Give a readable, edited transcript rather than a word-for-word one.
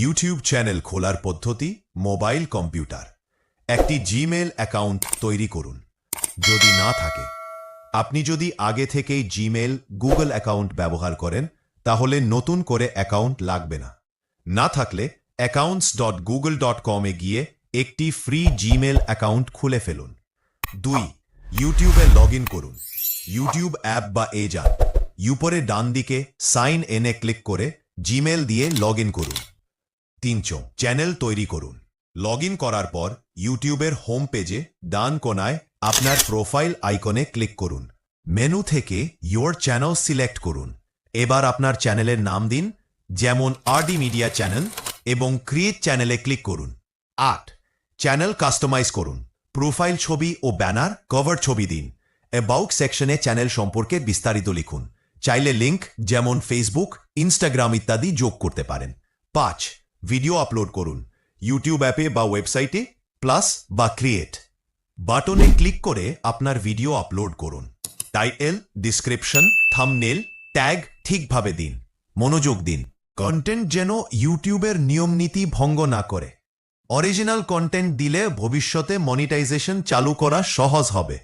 YouTube channel খোলার পদ্ধতি mobile computer. একটি জিমেল অ্যাকাউন্ট তৈরি করুন। যদি না থাকে, আপনি যদি আগে থেকেই জিমেল গুগল অ্যাকাউন্ট ব্যবহার করেন, তাহলে নতুন করে অ্যাকাউন্ট লাগবে না। না থাকলে accounts.google.com এ গিয়ে একটি ফ্রি জিমেল অ্যাকাউন্ট খুলে ফেলুন। 2. ইউটিউবে লগ ইন করুন। ইউটিউব অ্যাপ বা যান। উপরে ডান দিকে সাইন ইনে ক্লিক করে জিমেল দিয়ে লগ ইন করুন। 3. চ্যানেল তৈরি করুন। লগ ইন করার পর ইউটিউবের হোম পেজে ডান কোনায় আপনার প্রোফাইল আইকনে ক্লিক করুন। মেনু থেকে ইয়োর চ্যানেল সিলেক্ট করুন। এবার আপনার চ্যানেলের নাম দিন, যেমন আরডি মিডিয়া চ্যানেল, এবং ক্রিয়েট চ্যানেলে ক্লিক করুন। 8. চ্যানেল কাস্টমাইজ করুন। প্রোফাইল ছবি ও ব্যানার কভার ছবি দিন। অ্যাবাউট সেকশনে চ্যানেল সম্পর্কে বিস্তারিত লিখুন। চাইলে লিঙ্ক যেমন ফেসবুক, ইনস্টাগ্রাম ইত্যাদি যোগ করতে পারেন। 5. ভিডিও আপলোড করুন। ইউটিউব অ্যাপে বা ওয়েবসাইটে প্লাস বা ক্রিয়েট বাটনে ক্লিক করে আপনার ভিডিও আপলোড করুন। টাইটেল, ডিসক্রিপশন, থাম্বনেল, ট্যাগ ঠিকভাবে দিন। মনোযোগ দিন, কন্টেন্ট যেন ইউটিউবের নিয়মনীতি ভঙ্গ না করে। অরিজিনাল কন্টেন্ট দিলে ভবিষ্যতে মনিটাইজেশন চালু করা সহজ হবে।